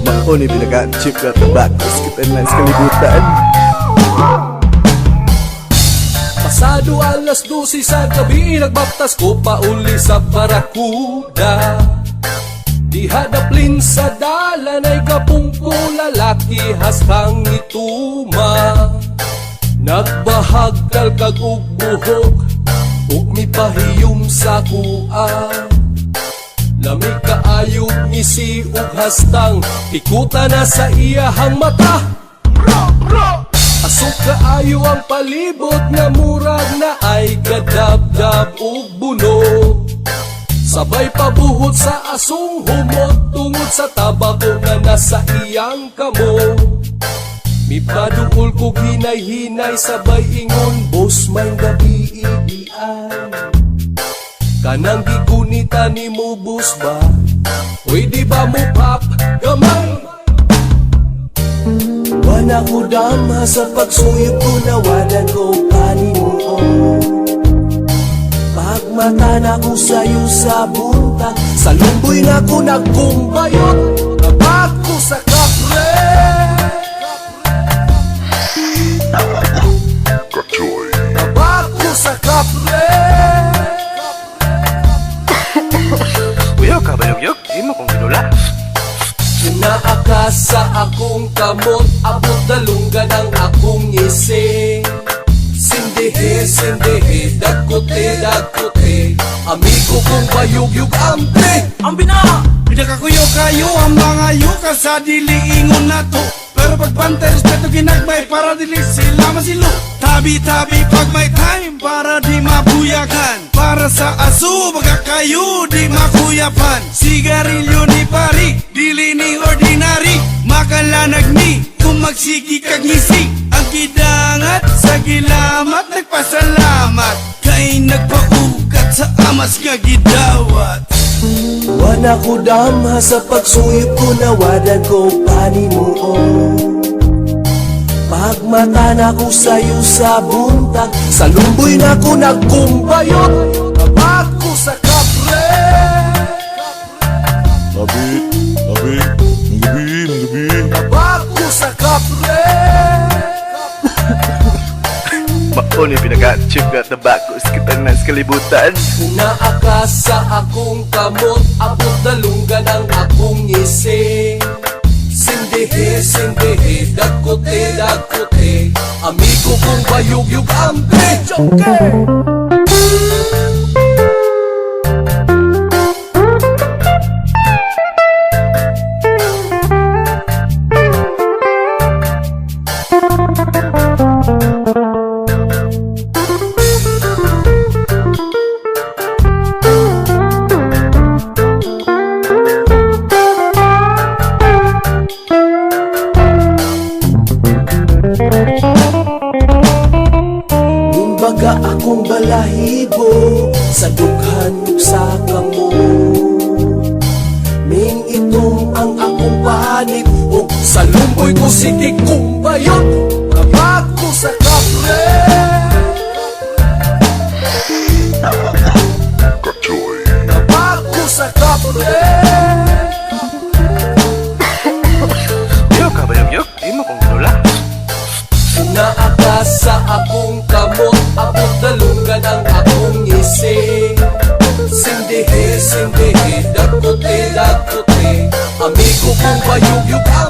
Mao ni pinaka-cheap na tabakos kita na sa kalibutan. Pasado alas 12 sa gabi, nagbaktas ko pauli sa Barakuda. Di hadaplin sa dalan ay kapungko lalaki haskang ituma. Nagbahagkal kag og buhok ug mipahiyom sa kuan. Lamig kaayog ngisi ug hastang pikuta na sa iyahang mata. Asok kaayo ang palibot nga murag na ay kadabdab ug bunog. Sabay pabuhot sa asong humot tungod sa tabako nga nasa iyang kamo. Mipaduol ko hinay-hinay sabay ingon, boss may gabi idian. Kanang gigunita ni mo boss ba? Pwede ba mo pop gamay? Wana ko dama sa pagsuyod ko, nawadan ko kanimuon. Pagmata na ko sa'yo sa buntag, sa lumboy na ko nagkumbayot. Nabag ko sa kapre. Nabag ko sa kapre. Uyok ka ba yuk? Di mo kong ginula. Sinaakas sa akong kamot, abot dalunggan ang akong ngisi. Sindihe, sindihe, dakote, dakote, amigo kong bayugyug ampe. Ambina! Pinakakuyo kayo ang mga yuka sa diliingon na to. Pero pagpantay, respeto ginagbay para dili sila masilo. Tabi-tabi pag may time para di mabuyakan. Para sa aso, baga kayo di makuyapan. Sigarilyo ni pari, dili ni ordinary. Makalanag ni, kung magsigi kag ngisi. Ang kidangat sa gilamat, nagpasalamat. Kay nagpaukat sa amas nga gidawat. Wana ko dama sa pagsuyod ko, nawadan ko panimuon. Pagmata na ko sa'yo sa buntag, sa lumboy na ko nagkumbayot. Nabag ko sa kapre. Labi, labi, gabi. Nabag ko sa kapre. Mao ni pinaka-cheap na tabakos kita na sa kalibutan. Naakas sa akong kamot, abot dalunggan ang akong ngisi. Sindihe, sindihe, dakote, dakote, amigo kong bayugyug ampe. Joker! Baga akong balahibo sa dughan ug sa kamo. Ming itom ang akong panib ug sa lumboy ko sige kumbayot. Nabag ko sa kapre. Nabag ko sa kapre. Uyok ka ba yuk? Di mo kong ginula. Naakas sa akong kamot, abot dalunggan ang akong ngisi. Sindihe, sindihe, dakote, dakote, amigo kong bayugyug ang